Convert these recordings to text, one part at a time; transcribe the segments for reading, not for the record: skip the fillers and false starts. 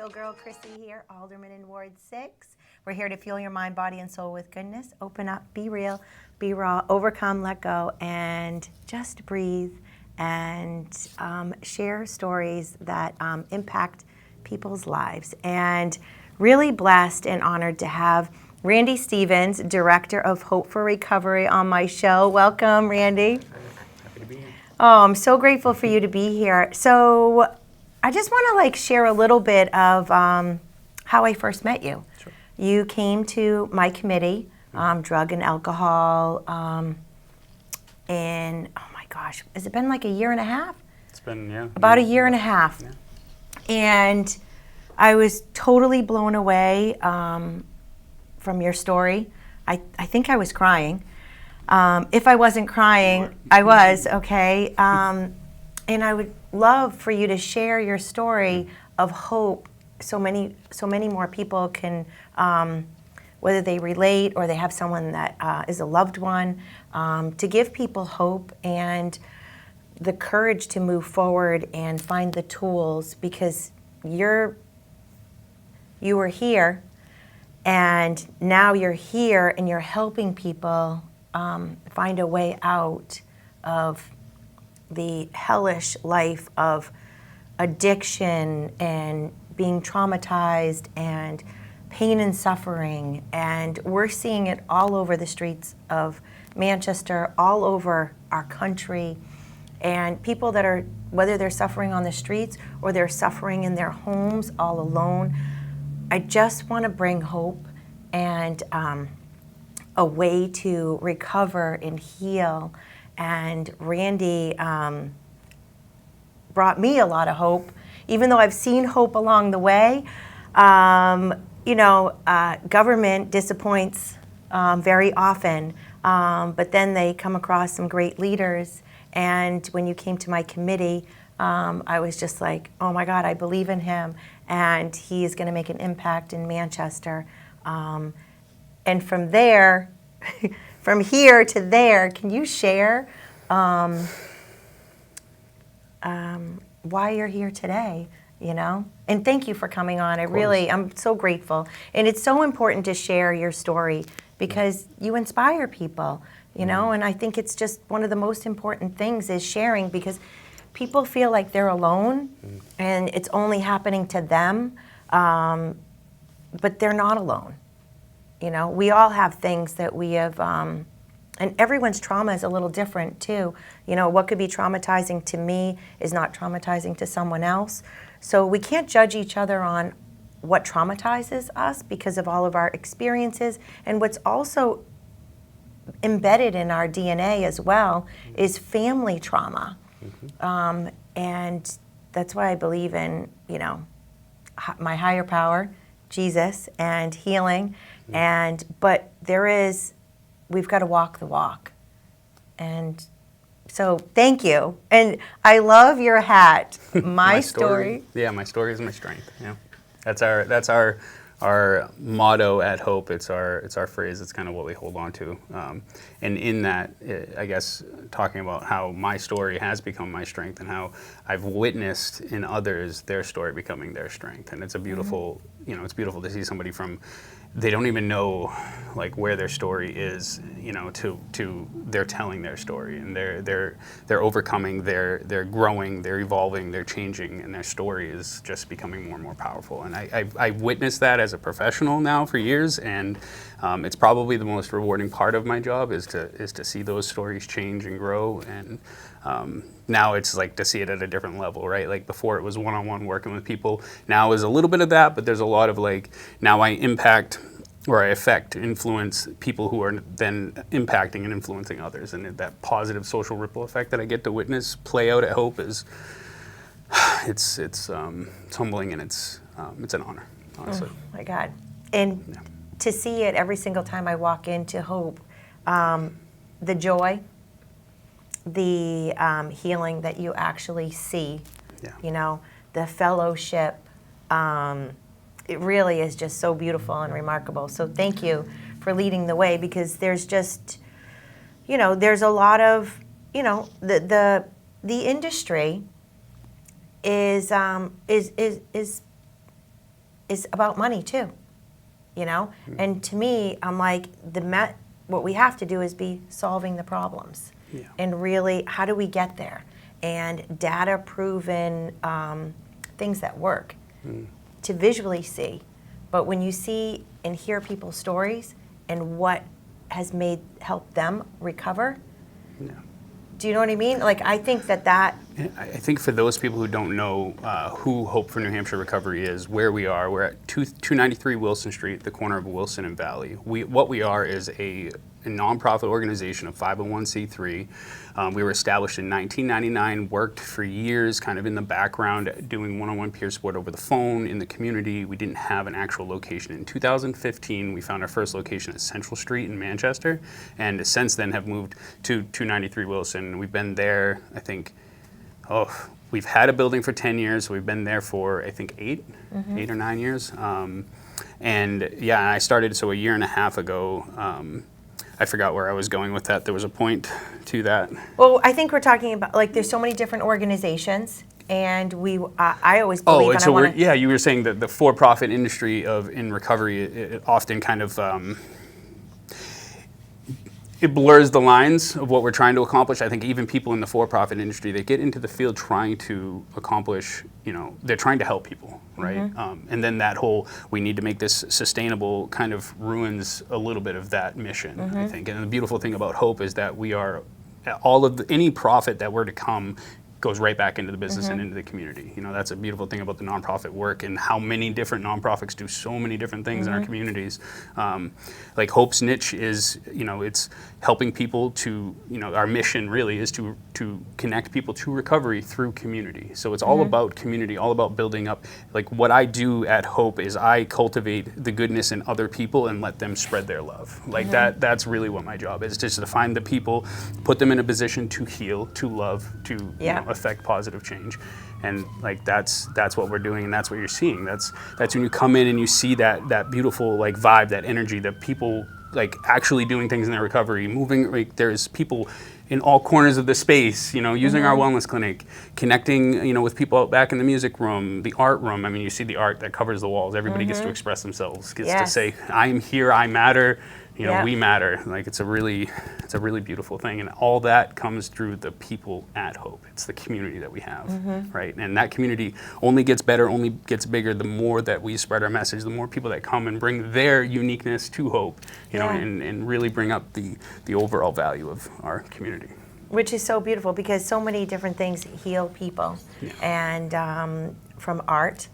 Chill Girl Chrissy here, Alderman in Ward 6. We're here to fuel your mind, body, and soul with goodness. Open up, be real, be raw, overcome, let go, and just breathe and share stories that impact people's lives. And really blessed and honored to have Randy Stevens, Director of Hope for Recovery, on my show. Welcome, Randy. Happy to be here. Oh, I'm so grateful for you to be here. So I just want to share a little bit of how I first met you. Sure. You came to my committee, drug and alcohol, in, oh my gosh, has it been like a year and a half? It's been, yeah. About a year and a half. Yeah. And I was totally blown away from your story. I think I was crying. If I wasn't crying, I was, okay. And I would love for you to share your story of hope so many more people can, whether they relate or they have someone that is a loved one, to give people hope and the courage to move forward and find the tools, because you were here and now you're here and you're helping people find a way out of the hellish life of addiction and being traumatized and pain and suffering. And we're seeing it all over the streets of Manchester, all over our country. And people that are, whether they're suffering on the streets or they're suffering in their homes all alone, I just want to bring hope and a way to recover and heal. And Randy brought me a lot of hope, even though I've seen hope along the way. Government disappoints very often, but then they come across some great leaders. And when you came to my committee, I was just like, oh my God, I believe in him, and he is going to make an impact in Manchester. And from there, from here to there, can you share why you're here today, And thank you for coming on. I'm so grateful. And it's so important to share your story because you inspire people, and I think it's just one of the most important things is sharing, because people feel like they're alone and it's only happening to them, but they're not alone. We all have things that we have, and everyone's trauma is a little different too. What could be traumatizing to me is not traumatizing to someone else. So we can't judge each other on what traumatizes us because of all of our experiences. And what's also embedded in our DNA as well is family trauma. And that's why I believe in, my higher power, Jesus, and healing. But we've got to walk the walk. And so thank you. And I love your hat. My story. Yeah, my story is my strength. Yeah. That's our motto at Hope. It's our phrase. It's kind of what we hold on to. And in that, I guess, talking about how my story has become my strength and how I've witnessed in others their story becoming their strength. And it's a beautiful, it's beautiful to see somebody from, they don't even know where their story is, to they're telling their story, and they're overcoming, they're growing, they're evolving, they're changing, and their story is just becoming more and more powerful. And I've witnessed that as a professional now for years, and it's probably the most rewarding part of my job is to see those stories change and grow. And now it's to see it at a different level, right? Before it was one-on-one working with people. Now is a little bit of that, but there's a lot of now I impact or I influence people who are then impacting and influencing others. And that positive social ripple effect that I get to witness play out at Hope is, it's humbling, and it's an honor, honestly. Oh my God. And to see it every single time I walk into Hope, the joy, the healing that you actually see, the fellowship, it really is just so beautiful and remarkable. So thank you for leading the way, because there's just, there's a lot of, the industry is is about money too, you know? And to me, I'm like, what we have to do is be solving the problems. Yeah. And really, how do we get there? And data proven things that work to visually see. But when you see and hear people's stories and what has helped them recover, Yeah. do you know what I mean? Like, I think that I think for those people who don't know who Hope for New Hampshire Recovery is, where we are, we're at 293 Wilson Street, the corner of Wilson and Valley. What we are is a nonprofit organization of 501c3. We were established in 1999, worked for years kind of in the background doing one-on-one peer support over the phone in the community. We didn't have an actual location. In 2015, we found our first location at Central Street in Manchester, and since then have moved to 293 Wilson. We've been there, I think, we've had a building for 10 years. We've been there for, I think, 8 or 9 years. And yeah, I started, so a year and a half ago. I forgot where I was going with that. There was a point to that. well, I think we're talking about, like, there's so many different organizations, and I always believe, And so I wanna, you were saying that the for-profit industry in recovery, it often kind of, it blurs the lines of what we're trying to accomplish. I think even people in the for-profit industry, they get into the field trying to accomplish, they're trying to help people, right? And then that whole, we need to make this sustainable kind of ruins a little bit of that mission, I think. And the beautiful thing about Hope is that we are, any profit that were to come goes right back into the business and into the community. That's a beautiful thing about the nonprofit work and how many different nonprofits do so many different things in our communities. Like Hope's niche is, it's helping people to, our mission really is to connect people to recovery through community. So it's all about community, all about building up. Like what I do at Hope is I cultivate the goodness in other people and let them spread their love. Like that's really what my job is, just to find the people, put them in a position to heal, to love, to affect positive change. And like that's what we're doing, and that's what you're seeing. That's when you come in and you see that beautiful like vibe, that energy, that people like actually doing things in their recovery, moving. Like there's people in all corners of the space, using our wellness clinic, connecting, with people out back in the music room, the art room. I mean, you see the art that covers the walls. Everybody gets to express themselves, gets to say, I am here, I matter. We matter. Like it's a really beautiful thing, and all that comes through the people at Hope. It's the community that we have, right? And that community only gets better, only gets bigger the more that we spread our message, the more people that come and bring their uniqueness to Hope, and really bring up the overall value of our community. which is so beautiful because so many different things heal people, and from art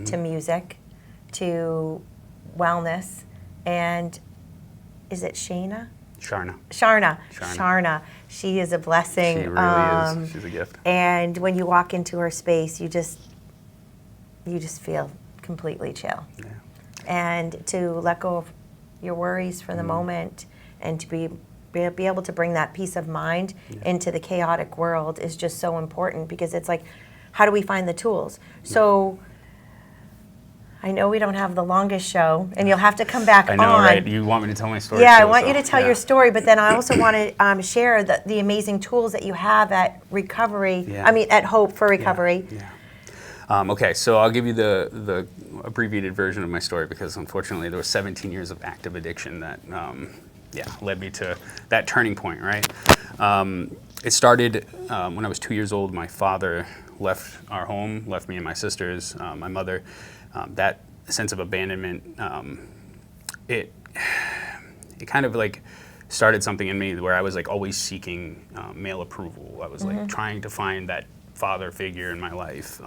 to music to wellness, and is it Sharna? Sharna. She is a blessing. She really is. She's a gift. And when you walk into her space, you just feel completely chill. Yeah. And to let go of your worries for the moment, and to be able to bring that peace of mind into the chaotic world is just so important, because it's like, how do we find the tools? So I know we don't have the longest show, and you'll have to come back on. I know, right? You want me to tell my story? Yeah, too, I want you to tell your story, but then I also want to share the amazing tools that you have at Recovery, at Hope for Recovery. Okay, so I'll give you the abbreviated version of my story, because unfortunately there was 17 years of active addiction that led me to that turning point, right? It started when I was 2 years old. My father left our home, left me and my sisters, my mother. That sense of abandonment, it kind of like started something in me where I was like always seeking male approval. I was like trying to find that father figure in my life,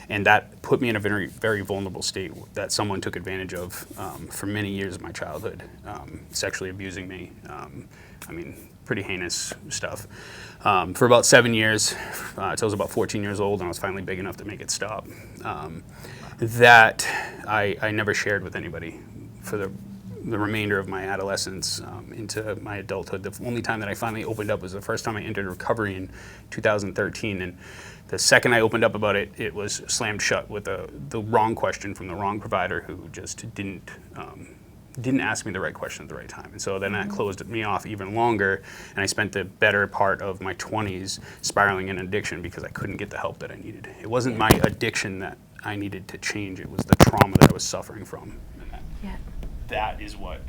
and that put me in a very, very vulnerable state that someone took advantage of for many years of my childhood, sexually abusing me. Pretty heinous stuff. For about 7 years, till I was about 14 years old, and I was finally big enough to make it stop. That I never shared with anybody for the remainder of my adolescence into my adulthood. The only time that I finally opened up was the first time I entered recovery in 2013. And the second I opened up about it, it was slammed shut with the wrong question from the wrong provider, who just didn't ask me the right question at the right time. And so then that closed me off even longer, and I spent the better part of my 20s spiraling in addiction because I couldn't get the help that I needed. It wasn't my addiction that I needed to change. It was the trauma that I was suffering from. And Yeah. that is what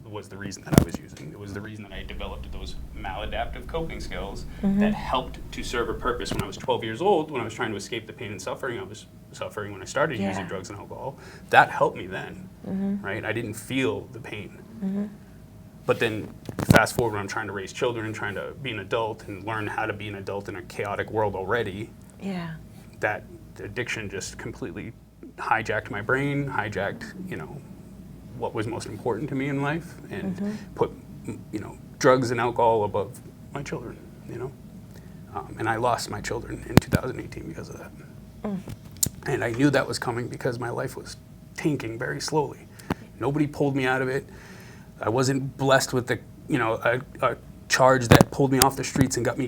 was the reason that I was using. It was the reason that I developed those maladaptive coping skills that helped to serve a purpose when I was 12 years old, when I was trying to escape the pain and suffering I was suffering when I started using drugs and alcohol. That helped me then, right? I didn't feel the pain. But then fast forward when I'm trying to raise children and trying to be an adult and learn how to be an adult in a chaotic world already, Yeah. that addiction just completely hijacked my brain, hijacked, what was most important to me in life, and put, drugs and alcohol above my children, and I lost my children in 2018 because of that. And I knew that was coming because my life was tanking very slowly. Nobody pulled me out of it. I wasn't blessed with a charge that pulled me off the streets and got me,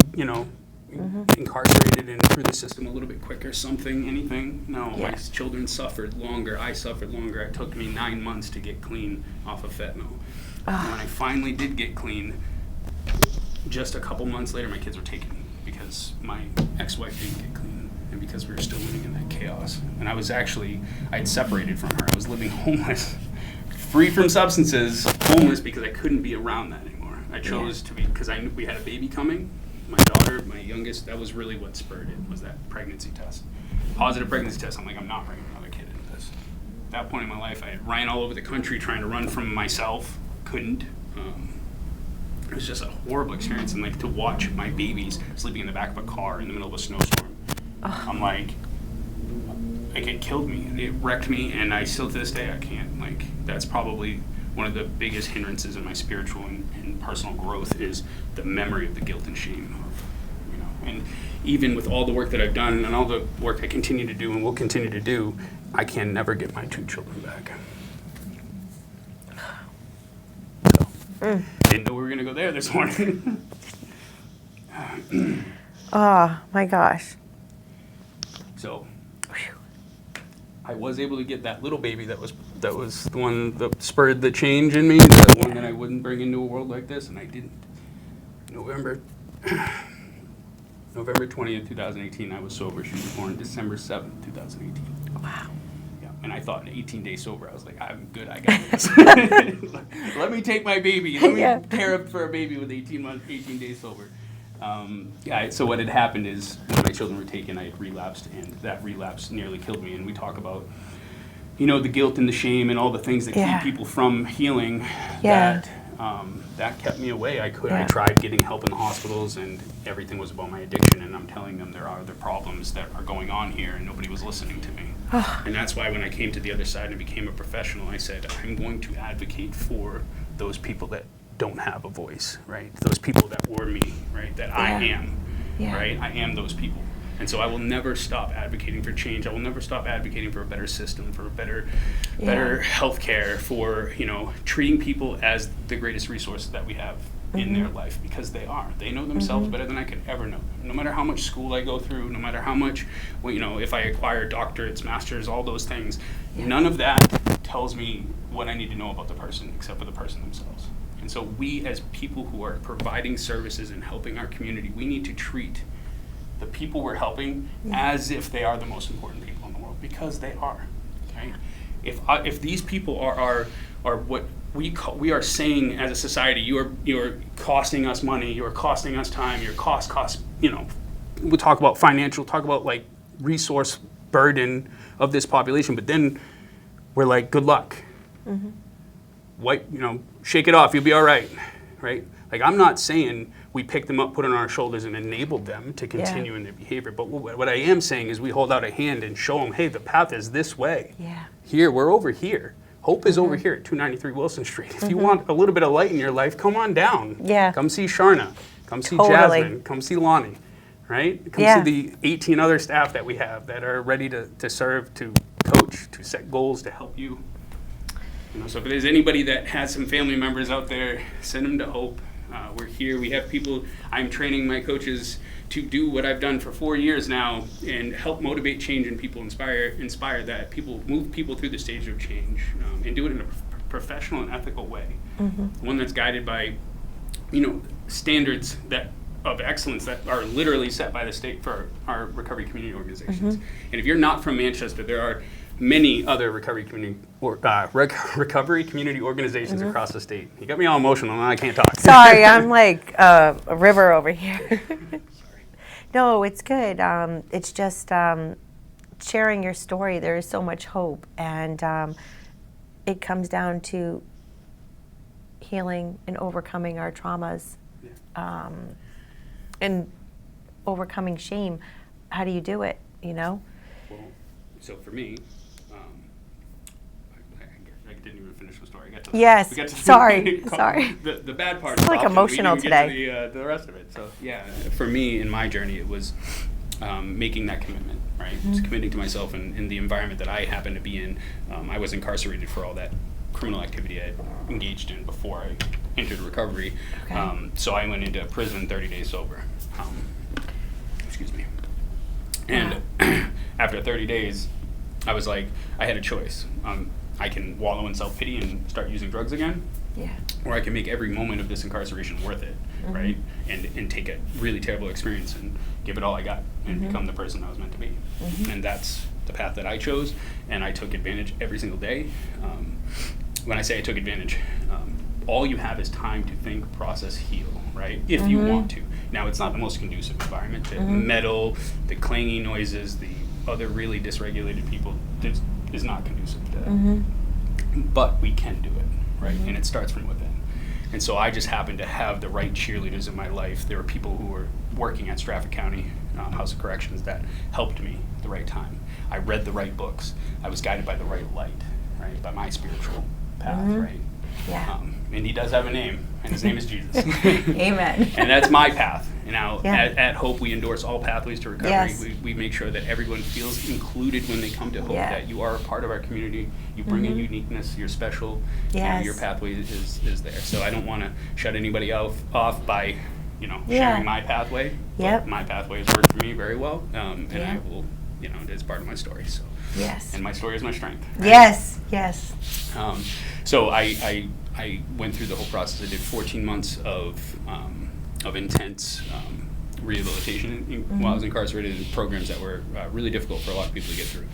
incarcerated and through the system a little bit quicker, anything. No, my children suffered longer. I suffered longer. It took me 9 months to get clean off of fentanyl. And when I finally did get clean, just a couple months later, my kids were taken because my ex-wife didn't get clean and because we were still living in that chaos. And I had separated from her. I was living homeless, free from substances, homeless because I couldn't be around that anymore. I chose to be, because I knew we had a baby coming. My daughter, my youngest, that was really what spurred it, was that pregnancy test. Positive pregnancy test. I'm like, I'm not bringing another kid into this. At that point in my life, I had ran all over the country trying to run from myself. Couldn't. It was just a horrible experience. And to watch my babies sleeping in the back of a car in the middle of a snowstorm. I'm like, it killed me. It wrecked me, and I still to this day, I can't. That's probably one of the biggest hindrances in my spiritual and personal growth is the memory of the guilt and shame of, and even with all the work that I've done and all the work I continue to do and will continue to do, I can never get my 2 children back. So, didn't know we were going to go there this morning. Oh, my gosh. So, I was able to get that little baby that was the one that spurred the change in me, the one that I wouldn't bring into a world like this, and I didn't. November 20th, 2018, I was sober. She was born December 7th, 2018. Wow. Yeah, and I thought in 18 days sober, I was like, I'm good, I got this. Let me take my baby. Let me care up for a baby with 18 days sober. So what had happened is when my children were taken, I had relapsed, and that relapse nearly killed me. And we talk about, the guilt and the shame and all the things that keep people from healing. That kept me away. I tried getting help in the hospitals, and everything was about my addiction. And I'm telling them there are other problems that are going on here, and nobody was listening to me. And that's why when I came to the other side and became a professional, I said, I'm going to advocate for those people that don't have a voice, right? Those people that were me, right? That I am, right? I am those people. And so I will never stop advocating for change. I will never stop advocating for a better system, for better health care, for, treating people as the greatest resource that we have in their life, because they are. They know themselves better than I could ever know. No matter how much school I go through, no matter how much, if I acquire doctorates, masters, all those things, none of that tells me what I need to know about the person except for the person themselves. And so we, as people who are providing services and helping our community, we need to treat the people we're helping as if they are the most important people in the world, because they are. Right? If these people are what we are saying as a society, you're costing us money, you're costing us time, your cost. We'll talk about financial, talk about resource burden of this population, but then we're like, good luck. Shake it off, you'll be all right, right? I'm not saying we picked them up, put it on our shoulders, and enabled them to continue in their behavior. But what I am saying is we hold out a hand and show them, hey, the path is this way. Yeah. Here, we're over here. Hope is over here at 293 Wilson Street. If you want a little bit of light in your life, come on down. Yeah. Come see Sharna. Come see Jasmine. Come see Lonnie, right? Come see the 18 other staff that we have that are ready to serve, to coach, to set goals, to help you. So if there's anybody that has some family members out there, send them to Hope. We're here. We have people. I'm training my coaches to do what I've done for 4 years now and help motivate change in people, inspire that people, move people through the stage of change, and do it in a professional and ethical way. One that's guided by, standards that of excellence that are literally set by the state for our recovery community organizations. And if you're not from Manchester, there are many other recovery community organizations across the state. You got me all emotional, and I can't talk. Sorry, I'm like a river over here. No, it's good. It's just sharing your story. There is so much hope, and it comes down to healing and overcoming our traumas, and overcoming shame. How do you do it? You know? Well, so for me, I didn't even finish the story. Yes. We got to Sorry. The bad part. It's like often emotional we didn't get today. to the rest of it. So yeah, for me in my journey, it was making that commitment. Right, just committing to myself in the environment that I happened to be in. I was incarcerated for all that criminal activity I had engaged in before I entered recovery. Okay. So I went into prison 30 days sober. Excuse me. And after 30 days, I was like, I had a choice. I can wallow in self-pity and start using drugs again, Yeah. or I can make every moment of this incarceration worth it, right? And take a really terrible experience and give it all I got and become the person I was meant to be. And that's the path that I chose, and I took advantage every single day. When I say I took advantage, all you have is time to think, process, heal, right? If you want to. Now, it's not the most conducive environment. The metal, the clanging noises, the other really dysregulated people is not conducive to that. But we can do it, right? And it starts from within. And so I just happened to have the right cheerleaders in my life. There were people who were working at Stratford County House of Corrections that helped me at the right time. I read the right books. I was guided by the right light, right? By my spiritual path, right? Yeah. And he does have a name, and his name is Jesus. Amen. And that's my path. Now, Yeah. at Hope, we endorse all pathways to recovery. Yes. We make sure that everyone feels included when they come to Hope, Yeah. that you are a part of our community. You bring a uniqueness, you're special, Yes. your pathway is there. So I don't want to shut anybody off by, Yeah. sharing my pathway. Yep. But my pathway has worked for me very well, and Yeah. I will, it's part of my story. So, Yes. and my story is my strength. Right? Yes. Yes. So I went through the whole process. I did 14 months of intense rehabilitation while I was incarcerated in programs that were really difficult for a lot of people to get through.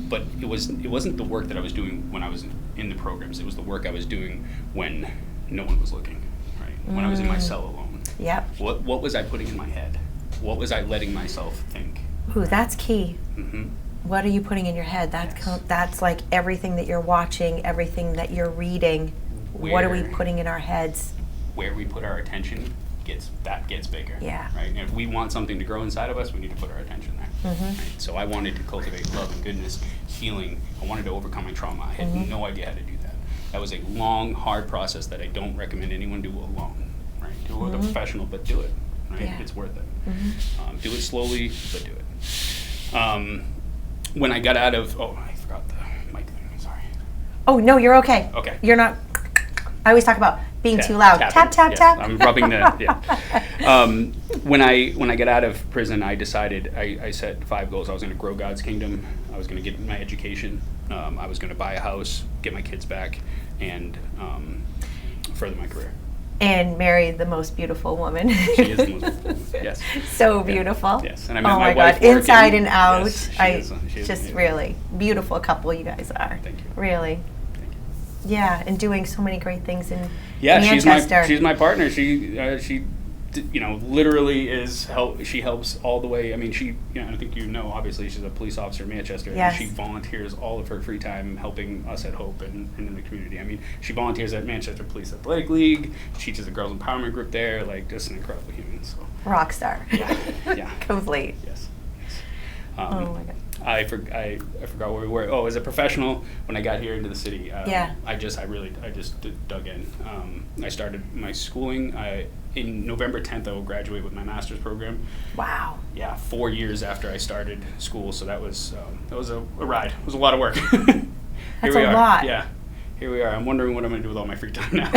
But it wasn't the work that I was doing when I was in the programs. It was the work I was doing when no one was looking, right? When I was in my cell alone. Yep. What was I putting in my head? What was I letting myself think? Ooh, that's key. Mm-hmm. What are you putting in your head? That's like everything that you're watching, everything that you're reading. What are we Where- putting in our heads? Where we put our attention gets bigger. Yeah. Right. And if we want something to grow inside of us, we need to put our attention there. Right? So I wanted to cultivate love and goodness, healing. I wanted to overcome my trauma. I had no idea how to do that. That was a long, hard process that I don't recommend anyone do alone. Right. Do it with a professional, but do it. Right. Yeah. It's worth it. Do it slowly, but do it. When I got out of I forgot the mic thing. Sorry. Oh, no, you're okay. Okay. You're not. I always talk about being too loud. Tapping. Tap, tap, Yes, tap. I'm rubbing the. Yeah. When I got out of prison, I decided I set 5 goals. I was going to grow God's kingdom. I was going to get my education. I was going to buy a house, get my kids back, and further my career. And marry the most beautiful woman. She is the most beautiful. Yes. So beautiful. Yes, and I met oh my my wife God, inside working. and out. Yes, she is just amazing. really beautiful couple you guys are. Thank you. Really. Thank you. Yeah, and doing so many great things in Yeah, Manchester. she's my partner. She literally she helps all the way. I mean, I think obviously she's a police officer in Manchester. Yes. And she volunteers all of her free time helping us at Hope and in the community. I mean, she volunteers at Manchester Police Athletic League. She teaches a girls empowerment group there. Like, just an incredible human. So Rock star. yeah. Complete. Yes. Oh my God. I forgot where we were. Oh, as a professional, when I got here into the city, Yeah. I just dug in. I started my schooling. In November 10th, I will graduate with my master's program. Wow. Yeah, 4 years after I started school, so that was a ride. It was a lot of work. That's a lot. Yeah, here we are. I'm wondering what I'm going to do with all my free time now.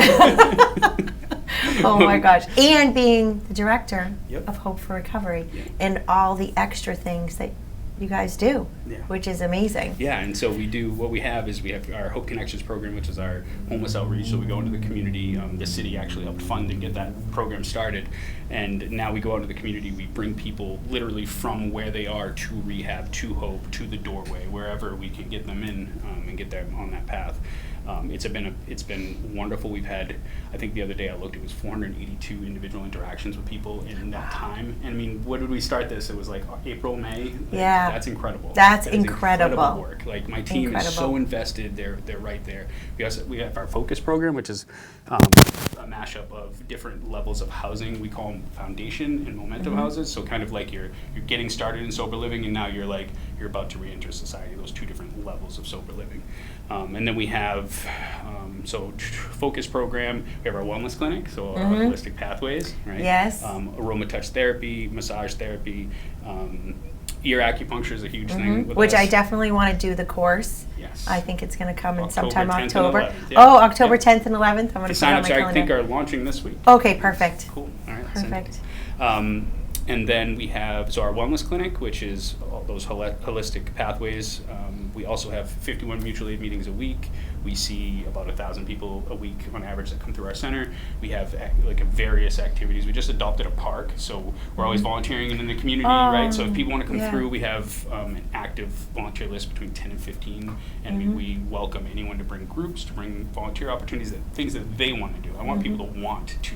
Oh my gosh. And being the director Yep. of Hope for Recovery Yeah. and all the extra things that you guys do, Yeah. which is amazing. Yeah, and so what we have is we have our Hope Connections program, which is our homeless outreach. So we go into the community. The city actually helped fund and get that program started. And now we go out into the community. We bring people literally from where they are to rehab, to Hope, to the doorway, wherever we can get them in and get them on that path. It's been wonderful. We've had, I think the other day I looked, it was 482 individual interactions with people in that time. And I mean, what did we start this? It was like April, May. Like, Yeah. that's incredible. That's That is incredible. work. Like my team is so invested. They're right there. We have our Focus program, which is a mashup of different levels of housing. We call them foundation and momentum houses. So kind of like you're getting started in sober living, and now you're about to re-enter society. Those two different levels of sober living. And then we have Focus program. We have our wellness clinic, so our holistic pathways, right? Yes. Aroma touch therapy, massage therapy, ear acupuncture is a huge thing. With Which us. I definitely want to do the course. Yes. I think it's going to come in October sometime 10th and October. 11th, yeah. Oh, October Yeah. 10th and 11th. I'm going The to put it on my signups, I think, calendar. are launching this week. Okay, perfect. Cool. All right. send it. Perfect. And then we have our wellness clinic, which is all those holistic pathways. We also have 51 mutual aid meetings a week. We see about 1,000 people a week on average that come through our center. We have various activities. We just adopted a park, so we're always volunteering in the community, right? So if people want to come yeah. through, we have an active volunteer list between 10 and 15, and we welcome anyone to bring groups, to bring volunteer opportunities, things that they want to do. I want people to want to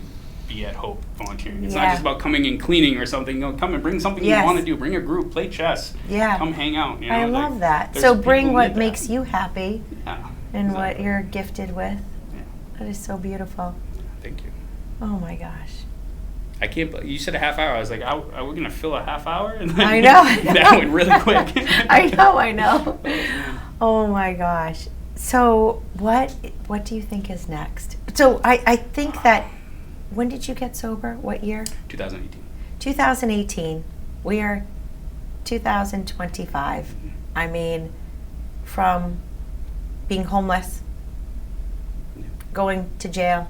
be at Hope volunteering. It's not Yeah. just about coming and cleaning or something. You know, come and bring something Yes. you want to do. Bring a group, play chess. Yeah. Come hang out. You know, I like, love that. there's So people bring who what need that. makes you happy Yeah. and what Exactly. you're gifted with. Yeah. That is so beautiful. Thank you. Oh my gosh. I can't. You said a half hour. I was like, are we gonna fill a half hour? And then I know. that went really quick. I know. Oh my gosh. So what do you think is next? So I think that, when did you get sober? What year? 2018. 2018. We are 2025. I mean, from being homeless, going to jail,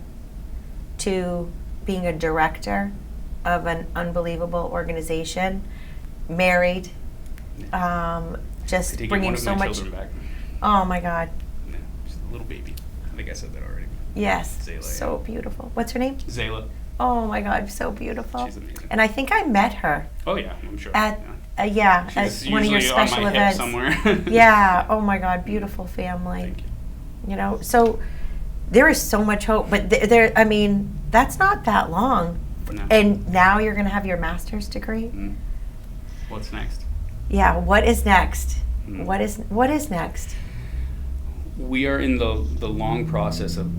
to being a director of an unbelievable organization, married, just Taking bringing one of so my much. children back. Oh my God. Yeah, just a little baby. I think I said that already. Yes. Zayla, So beautiful. What's her name? Zayla. Oh my God, so beautiful. She's amazing. And I think I met her Oh yeah, I'm sure. at yeah. at She's one of your usually on special my hip events. somewhere. Yeah. Oh my God, beautiful family. Thank you. You know, so there is so much hope, but there. I mean, that's not that long. No. And now you're going to have your master's degree. Mm. What's next? Yeah. What is next? Mm. What is next? We are in the long process of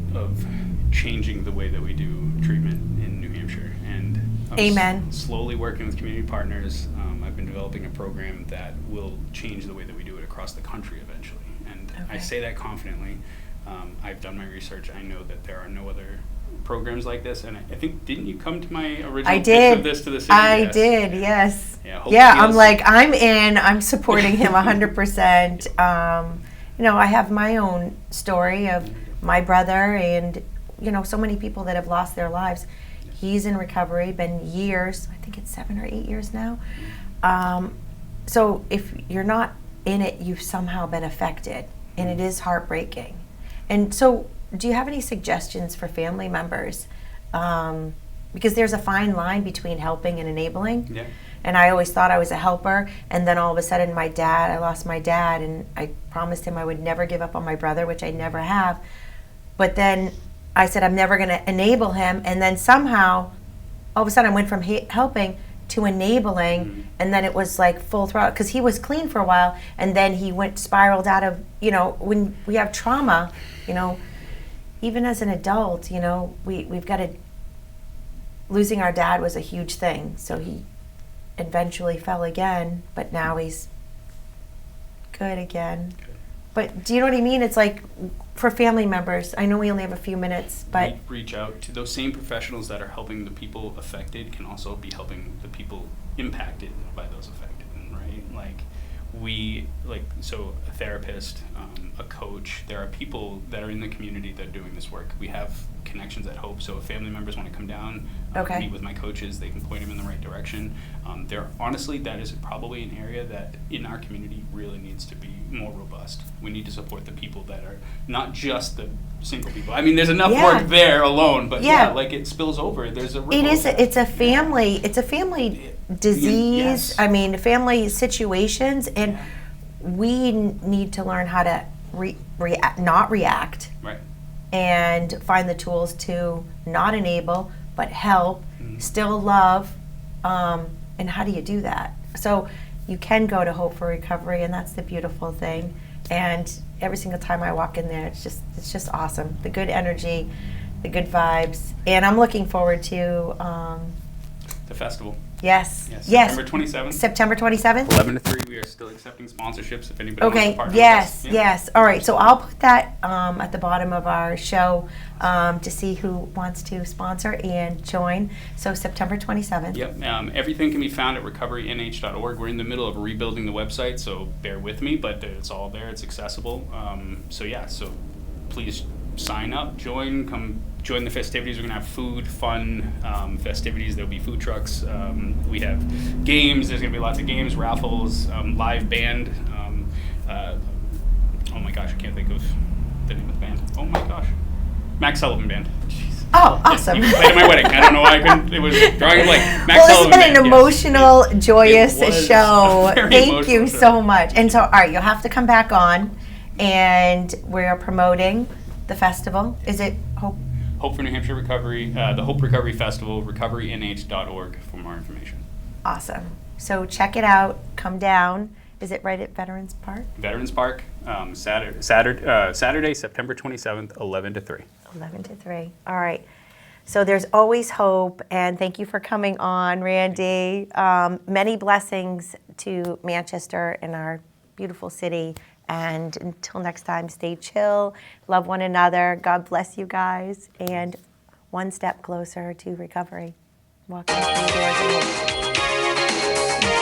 changing the way that we do treatment in New Hampshire, and I'm Amen. slowly working with community partners. I've been developing a program that will change the way that we do it across the country eventually, and I Okay. say that confidently. I've done my research. I know that there are no other programs like this, and I think, didn't you come to my original I pitch did. of this to the city? I Yes. did. Yes. Yeah, Hope Yeah. I'm feels- like, I'm in. I'm supporting him 100%. You know, I have my own story of my brother and, you know, so many people that have lost their lives. He's in recovery, been years, I think it's 7 or 8 years now. So if you're not in it, you've somehow been affected, and it is heartbreaking. And so, do you have any suggestions for family members? Because there's a fine line between helping and enabling. Yeah. And I always thought I was a helper, and then all of a sudden I lost my dad, and I promised him I would never give up on my brother, which I never have. But then I said I'm never going to enable him, and then somehow, all of a sudden I went from helping to enabling, and then it was like full throttle, because he was clean for a while, and then he spiraled out of, you know, when we have trauma, you know, even as an adult, you know, we've got to, losing our dad was a huge thing, so he eventually fell again, but now he's good again. Good. But do you know what I mean? It's like, for family members, I know we only have a few minutes, but reach out to those same professionals that are helping the people affected can also be helping the people impacted by those affected, right? So a therapist, a coach, there are people that are in the community that are doing this work. We have connections at Hope. So if family members want to come down, Okay. meet with my coaches, they can point them in the right direction. Honestly, that is probably an area that in our community really needs to be more robust. We need to support the people that are not just the single people. I mean, there's enough Yeah. work there alone, but Yeah. yeah, like it spills over. There's a It ripple is. effect. It's a family. It's a family disease. Yes. I mean, family situations, and Yeah. we need to learn how to not react, Right. and find the tools to not enable but help, Mm-hmm. still love. And how do you do that? So you can go to Hope for Recovery, and that's the beautiful thing. And every single time I walk in there, it's just awesome. The good energy, the good vibes, and I'm looking forward to The festival. yes, Yes. yes, September 27th. September 27th. 11 to 3. We are still accepting sponsorships if anybody wants Okay, to partner yes, with us. Yeah. yes. All right, so I'll put that at the bottom of our show to see who wants to sponsor and join. So September 27th. Yep. Everything can be found at recoverynh.org. We're in the middle of rebuilding the website, so bear with me, but it's all there. It's accessible. So please sign up, come join the festivities. We're going to have food, fun festivities. There'll be food trucks. We have games. There's going to be lots of games, raffles, live band. Oh my gosh, I can't think of the name of the band. Oh my gosh. Max Sullivan Band. Jeez. Oh, awesome. You played at my wedding. I don't know why I couldn't. It was drawing a blank. Max Well, this has Sullivan been Band, an yes. emotional, joyous It was show. a very Thank you emotional so show. much. And so, all right, you'll have to come back on, and we're promoting the festival. Is it Hope? Hope for New Hampshire Recovery, the Hope Recovery Festival, recoverynh.org for more information. Awesome. So check it out. Come down. Is it right at Veterans Park? Veterans Park, Saturday, September 27th, 11 to 3. 11 to 3. All right. So there's always hope, and thank you for coming on, Randy. Many blessings to Manchester and our beautiful city. And until next time, stay chill, love one another. God bless you guys, and one step closer to recovery. Walking through the doors of hope.